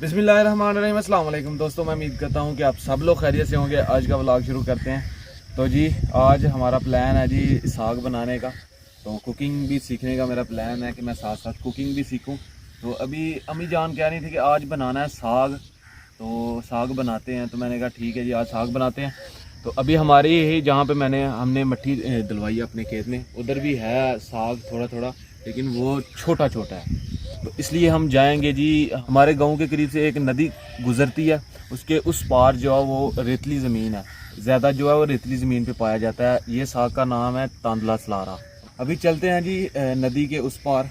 बिस्मिल्लाहिर्रहमानिर्रहीम। अस्सलाम वालेकुम दोस्तों, मैं उम्मीद करता हूँ कि आप सब लोग खैरियत से होंगे। आज का व्लॉग शुरू करते हैं। तो जी आज हमारा प्लान है जी साग बनाने का। तो कुकिंग भी सीखने का मेरा प्लान है कि मैं साथ साथ कुकिंग भी सीखूं। तो अभी अम्मी जान कह रही थी कि आज बनाना है साग, तो साग बनाते हैं। तो मैंने कहा ठीक है जी, आज साग बनाते हैं। तो अभी हमारी ही जहाँ पे हमने मट्टी डलवाई है अपने खेत में, उधर भी है साग थोड़ा थोड़ा, लेकिन वो छोटा छोटा है। तो इसलिए हम जाएंगे जी। हमारे गांव के करीब से एक नदी गुजरती है, उसके उस पार जो है वो रेतली ज़मीन है, ज़्यादा जो है वो रेतली ज़मीन पे पाया जाता है। ये साग का नाम है तांदला सलारा। अभी चलते हैं जी नदी के उस पार।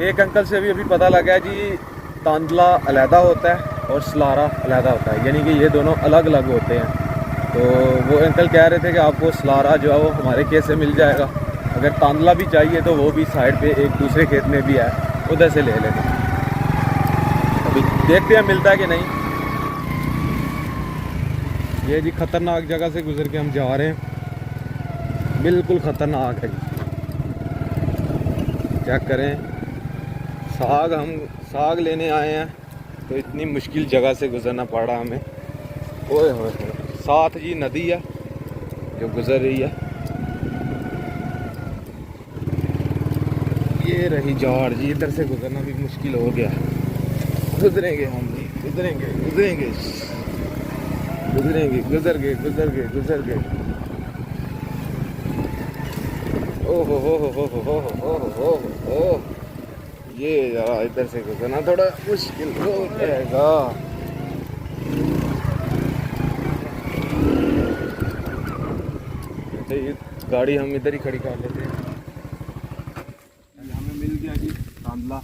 एक अंकल से अभी पता लगा है जी, तांदला अलहदा होता है और सलारा अलहदा होता है, यानी कि ये दोनों अलग अलग होते हैं। तो वो अंकल कह रहे थे कि आपको सलारा जो है वो हमारे खेत से मिल जाएगा, अगर तांदला भी चाहिए तो वो भी साइड पे एक दूसरे खेत में भी है, उधर से ले लेंगे। अभी देखते हैं मिलता है कि नहीं। ये जी ख़तरनाक जगह से गुजर के हम जा रहे हैं, बिल्कुल ख़तरनाक है जी। चेक करें, हम साग लेने आए हैं तो इतनी मुश्किल जगह से गुजरना पड़ा हमें। ओए होए, साथ जी नदी है जो गुजर रही है। ये रही जाड़ जी, इधर से गुजरना भी मुश्किल हो गया। गुजरेंगे हम जी, गुजरेंगे गुजरेंगे गुजरेंगे, गुजर गए। ओहो हो। ये जरा इधर से गुजरना थोड़ा मुश्किल हो जाएगा। तो ये गाड़ी हम इधर ही खड़ी कर लेते हैं। हमें मिल गया जी तांदला।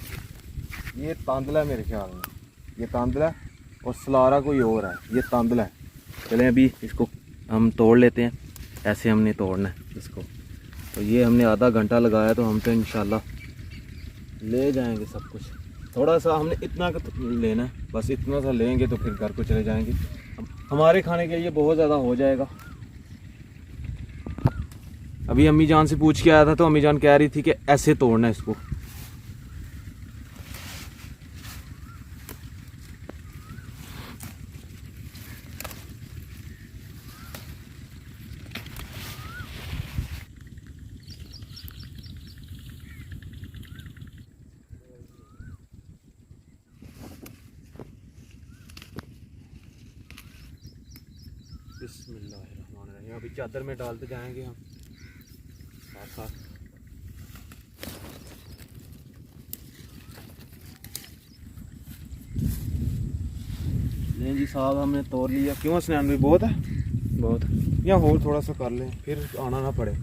ये तांदला मेरे ख्याल में, ये तांदला और सलारा कोई और है। ये तांदला है। चलें अभी इसको हम तोड़ लेते हैं। ऐसे हमने तोड़ना है इसको। तो ये हमने आधा घंटा लगाया, तो हम तो इंशाल्लाह ले जाएंगे सब कुछ। थोड़ा सा हमने इतना लेना है, बस इतना सा लेंगे तो फिर घर को चले जाएंगे। हमारे खाने के लिए बहुत ज़्यादा हो जाएगा। अभी अम्मी जान से पूछ के आया था, तो अम्मी जान कह रही थी कि ऐसे तोड़ना है इसको। बिस्मिल्लाहिर्रहमानिर्रहीम। अभी चादर में डालते जाएंगे हम साथ साथ। नहीं जी, साग हमने तोड़ लिया। क्यों स्नान भी बहुत है, बहुत। या और थोड़ा सा कर लें, फिर आना ना पड़े।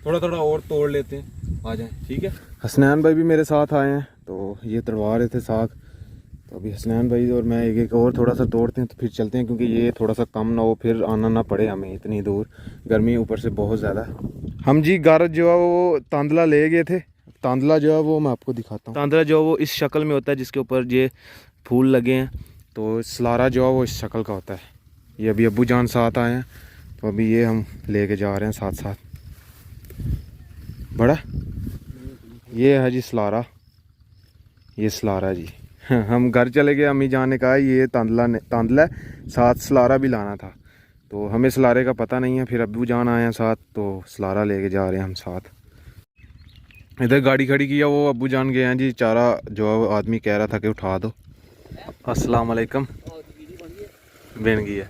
थोड़ा थोड़ा और तोड़ लेते हैं, आ जाएं। ठीक है। हसनैन भाई भी मेरे साथ आए हैं, तो ये तोड़वा रहे थे साग। तो अभी हसनैन भाई और मैं एक एक और थोड़ा सा तोड़ते हैं, तो फिर चलते हैं, क्योंकि ये थोड़ा सा कम ना हो, फिर आना ना पड़े हमें इतनी दूर। गर्मी ऊपर से बहुत ज़्यादा। हम जी गारत जो है वो तांदला ले गए थे। तांदला जो है वो मैं आपको दिखाता हूँ। तांदला जो है वो इस शक्ल में होता है, जिसके ऊपर ये फूल लगे हैं। तो सलारा जो है वो इस शक्ल का होता है। ये अभी अब्बू जान साथ आए हैं, तो अभी ये हम ले के जा रहे हैं साथ साथ। बड़ा ये है जी सलारा, ये सलारा जी। हम घर चले गए, अम्मी जान ने कहा ये तांदला साथ सलारा भी लाना था। तो हमें सलारे का पता नहीं है, फिर अब्बू जान आए हैं साथ, तो सलारा लेके जा रहे हैं हम साथ। इधर गाड़ी खड़ी किया, वो अब्बू जान गए हैं जी चारा जो आदमी कह रहा था कि उठा दो। अस्सलाम वालेकुम। बन गई है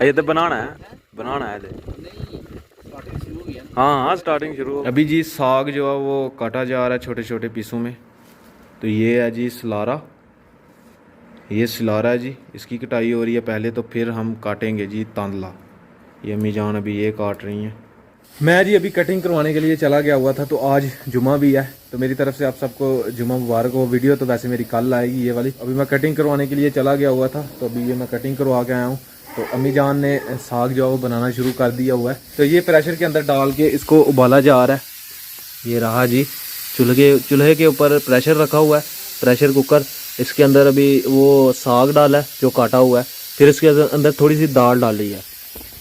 ये तो बनाना है हाँ स्टार्टिंग शुरू। अभी जी साग जो है वो काटा जा रहा है छोटे छोटे पीसों में। तो ये है जी सलारा, ये सलारा है जी, इसकी कटाई हो रही है पहले, तो फिर हम काटेंगे जी तांदला। ये अम्मी जान अभी ये काट रही हैं। मैं जी अभी कटिंग करवाने के लिए चला गया हुआ था। तो आज जुमा भी है, तो मेरी तरफ से आप सबको जुमा मुबारक हो। वीडियो तो वैसे मेरी कल आएगी ये वाली। अभी मैं कटिंग करवाने के लिए चला गया हुआ था, तो अभी ये मैं कटिंग करवा के आया हूँ। तो अम्मी जान ने साग जो है वो बनाना शुरू कर दिया हुआ है। तो ये प्रेशर के अंदर डाल के इसको उबाला जा रहा है। ये रहा जी चूल्हे के ऊपर प्रेशर रखा हुआ है, प्रेशर कुकर। इसके अंदर अभी वो साग डाला है जो काटा हुआ है, फिर इसके अंदर थोड़ी सी दाल डाली है।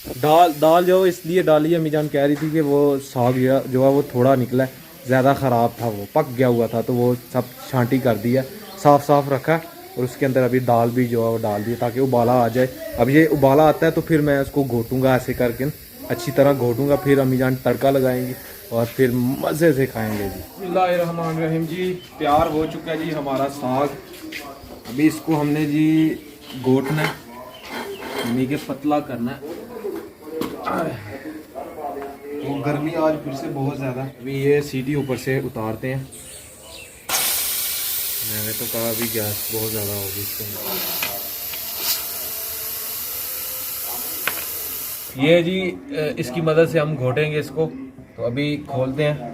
दाल दाल जो इसलिए डाली अम्मी जान कह रही थी कि वो साग जो है वो थोड़ा निकला है, ज़्यादा ख़राब था, वो पक गया हुआ था, तो वो सब छांटी कर दिया, साफ़ साफ़ रखा और उसके अंदर अभी दाल भी जो है वो डाल दी ताकि उबाला आ जाए। अब ये उबाला आता है तो फिर मैं उसको घोटूँगा, ऐसे करके अच्छी तरह घोटूँगा, फिर अम्मी जान तड़का लगाएंगी और फिर मज़े से खाएँगे जी। बिस्मिल्लाहिर्रहमानिर्रहीम जी, तैयार हो चुका है जी हमारा साग। अभी इसको हमने जी घोटना है, यानी कि पतला करना है। तो गर्मी आज फिर से बहुत ज़्यादा। अभी ये सीटी ऊपर से उतारते हैं। मैंने तो कहा अभी गैस बहुत ज़्यादा होगी इसके अंदर। ये जी इसकी मदद से हम घोटेंगे इसको। तो अभी खोलते हैं।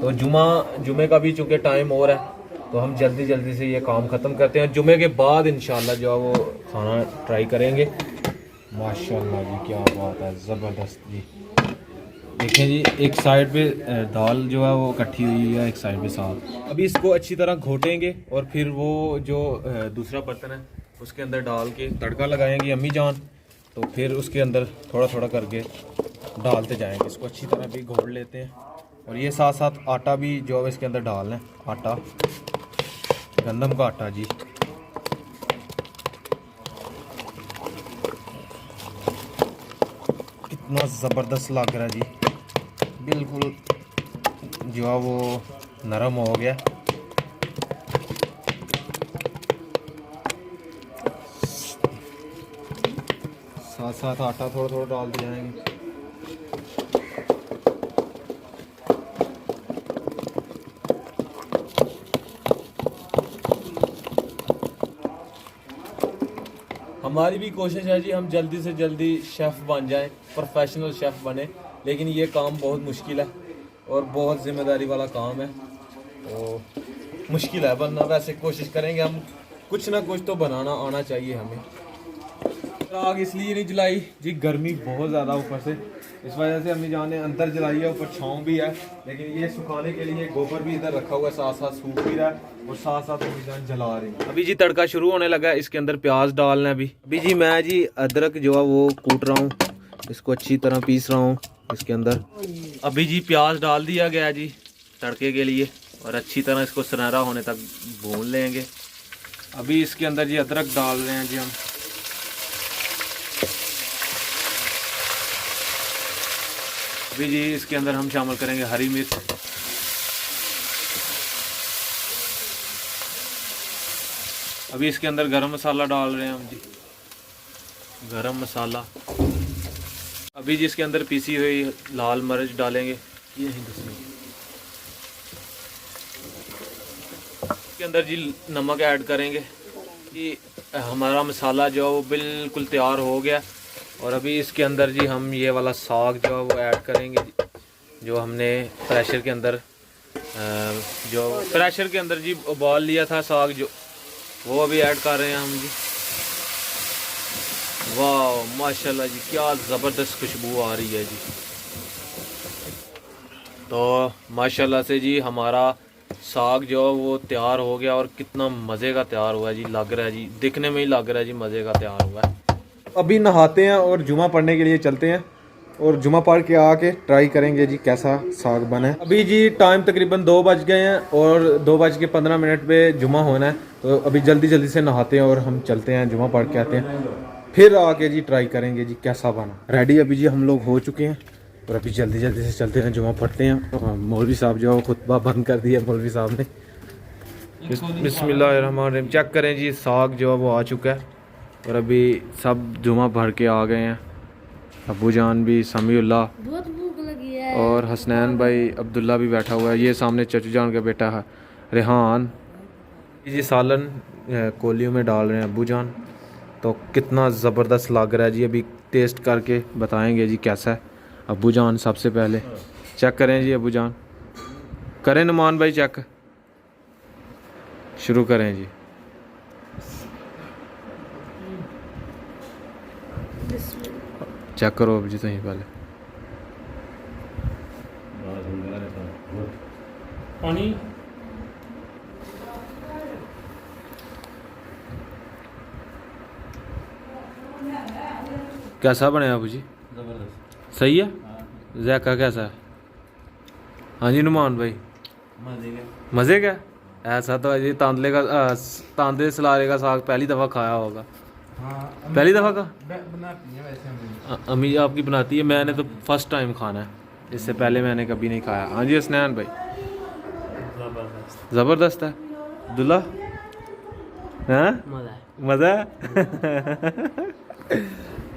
तो जुमे का भी चूँकि टाइम और है तो हम जल्दी जल्दी से ये काम ख़त्म करते हैं। जुमे के बाद इंशाल्लाह जो है वो खाना ट्राई करेंगे। माशाल्लाह जी, क्या बात है, ज़बरदस्त जी। देखें जी, एक साइड पे दाल जो है वो इकट्ठी हुई है, एक साइड पे साग। अभी इसको अच्छी तरह घोटेंगे और फिर वो जो दूसरा बर्तन है उसके अंदर डाल के तड़का लगाएंगे अम्मी जान। तो फिर उसके अंदर थोड़ा थोड़ा करके डालते जाएंगे। इसको अच्छी तरह भी घोट लेते हैं और ये साथ साथ आटा भी जो है इसके अंदर डालना है। आटा, गंदम का आटा जी। कितना ज़बरदस्त लग रहा है जी, बिल्कुल जो है वो नरम हो गया। साथ साथ आटा थोड़ा थोड़ा डालते जाएंगे। हमारी भी कोशिश है जी हम जल्दी से जल्दी शेफ़ बन जाएं, प्रोफेशनल शेफ़ बने, लेकिन ये काम बहुत मुश्किल है और बहुत ज़िम्मेदारी वाला काम है। तो मुश्किल है बनना, वैसे कोशिश करेंगे हम, कुछ ना कुछ तो बनाना आना चाहिए हमें। आग इसलिए नहीं जलाई जी, गर्मी बहुत ज़्यादा ऊपर से, इस वजह से अम्मी जान ने अंदर जलाई है, ऊपर छाँव भी है, लेकिन ये सुखाने के लिए गोबर भी इधर रखा हुआ है, साथ साथ सूख भी रहा है और साथ साथ अम्मी जान जला रही है। अभी जी तड़का शुरू होने लगा है, इसके अंदर प्याज डालना है। अभी जी मैं जी अदरक जो है वो कूट रहा हूँ, इसको अच्छी तरह पीस रहा हूँ इसके अंदर। अभी जी प्याज डाल दिया गया जी तड़के के लिए और अच्छी तरह इसको सुनहरा होने तक भून लेंगे। अभी इसके अंदर जी अदरक डाल रहे हैं जी हम। अभी जी इसके अंदर हम शामिल करेंगे हरी मिर्च। अभी इसके अंदर गरम मसाला डाल रहे हैं हम जी, गरम मसाला। अभी जी इसके अंदर पीसी हुई लाल मिर्च डालेंगे, ये इसके अंदर जी नमक ऐड करेंगे कि हमारा मसाला जो है वो बिल्कुल तैयार हो गया। और अभी इसके अंदर जी हम ये वाला साग जो है वो ऐड करेंगे जी, जो हमने प्रेशर के अंदर जी उबाल लिया था साग, जो वो अभी ऐड कर रहे हैं हम जी। वाह माशाल्लाह जी, क्या ज़बरदस्त खुशबू आ रही है जी। तो माशाल्लाह से जी हमारा साग जो है वो तैयार हो गया और कितना मज़े का तैयार हुआ है जी, लग रहा है जी, दिखने में ही लग रहा है जी मज़े का तैयार हुआ है। अभी नहाते हैं और जुमा पढ़ने के लिए चलते हैं और जुमा पढ़ के आके ट्राई करेंगे जी कैसा साग बना है। अभी जी टाइम तकरीबन 2 बज गए हैं और 2:15 पे जुमा होना है, तो अभी जल्दी जल्दी से नहाते हैं और हम चलते हैं, जुमा पढ़ के आते हैं, फिर आके जी ट्राई करेंगे जी कैसा बना। रेडी अभी जी हम लोग हो चुके हैं और अभी जल्दी जल्दी से चलते हैं, जुमा पढ़ते हैं। मौलवी साहब जो है खुतबा बंद कर दिया मौलवी साहब ने। बिस्मिल्लाहिर्रहमानिर्रहीम। चेक करें जी साग जो है वो आ चुका है और अभी सब जुमा भर के आ गए हैं। अबू जान भी, समीउल्लाह, बहुत भूख लगी है, और हसनैन भाई, अब्दुल्ला भी बैठा हुआ है। ये सामने चचू जान का बेटा है रेहान। ये सालन कोलियों में डाल रहे हैं अबू जान। तो कितना ज़बरदस्त लग रहा है जी, अभी टेस्ट करके बताएंगे जी कैसा है। अबू जान सबसे पहले चेक करें जी, अबू जान करें, नुमान भाई चेक शुरू करें जी। चेक करो अभी जी सही पहले। पानी कैसा बने अबू जी? सही है। जैका कैसा है? हाँ जी नुमान भाई, मज़े का। ऐसा तो ये तांदले सलारे का साग पहली दफ़ा खाया होगा। पहली दफ़ा का बनाती है वैसे अम्मी आपकी बनाती है, मैंने तो फर्स्ट टाइम खाना है, इससे पहले मैंने कभी नहीं खाया। हाँ जी हसनैन भाई, ज़बरदस्त है। दुल्ला हाँ मज़ा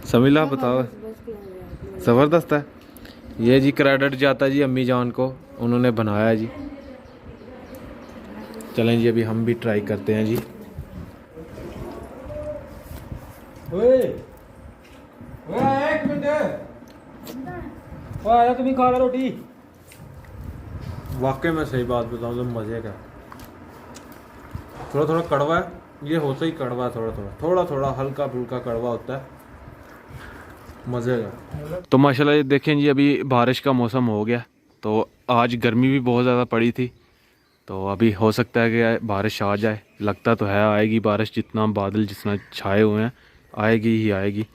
समीला बताओ। ज़बरदस्त है। ये जी क्रेडिट जाता है जी अम्मी जान को, उन्होंने बनाया जी। चलें जी अभी हम भी ट्राई करते हैं जी। एक मिनट आया, तुम्हें खा ला रोटी। वाकई में सही बात बताऊँ तो मज़े का। थोड़ा थोड़ा कड़वा है, ये होता ही कड़वा है, थोड़ा थोड़ा हल्का फुल्का कड़वा होता है, मज़े का। तो माशाल्लाह ये देखें जी, अभी बारिश का मौसम हो गया, तो आज गर्मी भी बहुत ज़्यादा पड़ी थी, तो अभी हो सकता है कि बारिश आ जाए। लगता तो है आएगी बारिश, जितना बादल जितना छाए हुए हैं आएगी ही आएगी।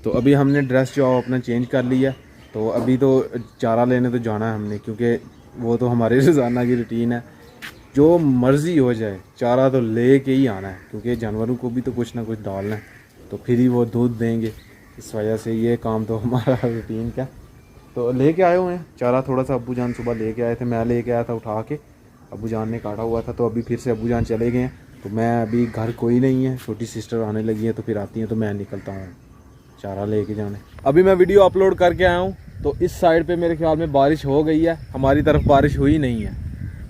तो अभी हमने ड्रेस जो अपना चेंज कर लिया, तो अभी तो चारा लेने तो जाना है हमने, क्योंकि वो तो हमारे रोज़ाना की रूटीन है। जो मर्ज़ी हो जाए चारा तो ले के ही आना है, क्योंकि जानवरों को भी तो कुछ ना कुछ डालना है, तो फिर ही वो दूध देंगे। इस वजह से ये काम तो हमारा रूटीन का। तो लेके आए हुए हैं चारा थोड़ा सा। अब्बू जान सुबह लेके आए थे, मैं लेके आया था उठा के, अब्बू जान ने काटा हुआ था, तो अभी फिर से अब्बू जान चले गए हैं। तो मैं अभी घर कोई नहीं है, छोटी सिस्टर आने लगी है, तो फिर आती हैं तो मैं निकलता हूँ चारा लेके जाने। अभी मैं वीडियो अपलोड करके आया हूँ, तो इस साइड पे मेरे ख्याल में बारिश हो गई है, हमारी तरफ बारिश हुई नहीं है,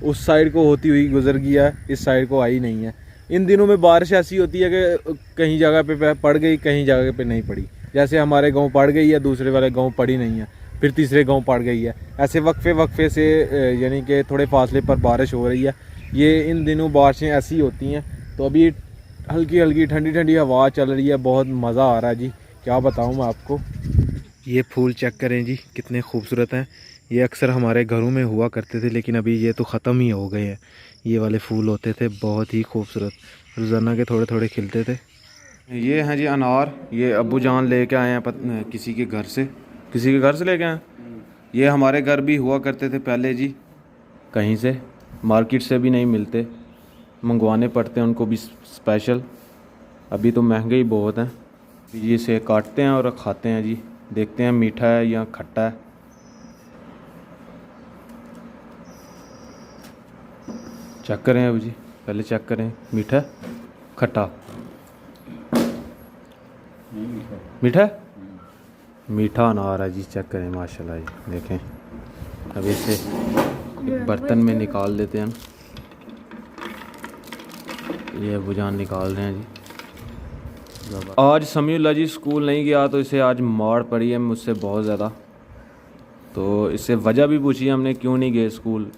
उस साइड को होती हुई गुजर गया है, इस साइड को आई नहीं है। इन दिनों में बारिश ऐसी होती है कि कहीं जगह पे पड़ गई, कहीं जगह पे नहीं पड़ी। जैसे हमारे गांव पड़ गई है, दूसरे वाले गांव पड़ी नहीं है, फिर तीसरे गांव पड़ गई है। ऐसे वक्फे से यानी कि थोड़े फासले पर बारिश हो रही है। ये इन दिनों बारिशें ऐसी होती हैं। तो अभी हल्की हल्की ठंडी ठंडी हवा चल रही है, बहुत मज़ा आ रहा है जी, क्या बताऊँ मैं आपको। ये फूल चेक करें जी, कितने खूबसूरत हैं। ये अक्सर हमारे घरों में हुआ करते थे, लेकिन अभी ये तो ख़त्म ही हो गए हैं। ये वाले फूल होते थे बहुत ही खूबसूरत, रोज़ाना के थोड़े थोड़े खिलते थे। ये हैं जी अनार, ये अब्बू जान लेके आए हैं किसी के घर से लेके आए। ये हमारे घर भी हुआ करते थे पहले जी, कहीं से मार्केट से भी नहीं मिलते, मंगवाने पड़ते हैं उनको भी स्पेशल। अभी तो महंगे ही बहुत हैं। ये इसे काटते हैं और खाते हैं जी, देखते हैं मीठा है या खट्टा है। चेक करें अभी जी, पहले चेक करें, मीठा खट्टा, मीठा मीठा अनार है जी। चेक करें माशाल्लाह जी, देखें। अब इसे एक बर्तन में निकाल देते हैं, ये बुझान निकाल रहे हैं जी। आज समीउल्लाह जी स्कूल नहीं गया, तो इसे आज मार पड़ी है मुझसे बहुत ज़्यादा। तो इससे वजह भी पूछी हमने, क्यों नहीं गए स्कूल।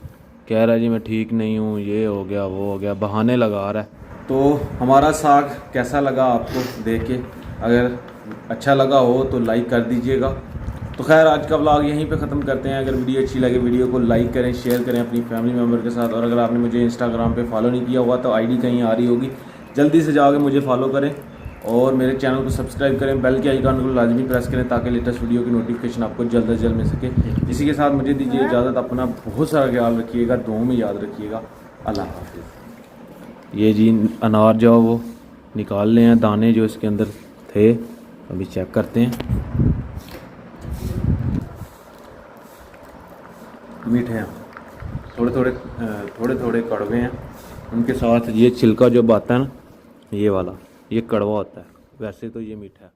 कह रहा है जी मैं ठीक नहीं हूँ, ये हो गया वो हो गया, बहाने लगा रहा है। तो हमारा साग कैसा लगा आपको देख के? अगर अच्छा लगा हो तो लाइक कर दीजिएगा। तो खैर आज का व्लॉग यहीं पे ख़त्म करते हैं। अगर वीडियो अच्छी लगे वीडियो को लाइक करें, शेयर करें अपनी फैमिली मेम्बर के साथ। और अगर आपने मुझे इंस्टाग्राम पे फॉलो नहीं किया हुआ तो आईडी कहीं आ रही होगी, जल्दी से जाके मुझे फॉलो करें और मेरे चैनल को सब्सक्राइब करें। बेल के आइकन को लाजमी प्रेस करें ताकि लेटेस्ट वीडियो की नोटिफिकेशन आपको जल्द से जल्द मिल सके। इसी के साथ मुझे दीजिए इजाज़त। अपना बहुत सारा ख्याल रखिएगा, दुआओं में याद रखिएगा। अल्लाह हाफिज़। ये जी अनार जो वो निकाल लें हैं दाने जो इसके अंदर थे, अभी चेक करते हैं। मीठे हैं, थोड़े थोड़े कड़वे हैं। उनके साथ ये छिलका जो आता है ना, ये वाला, ये कड़वा होता है, वैसे तो ये मीठा है।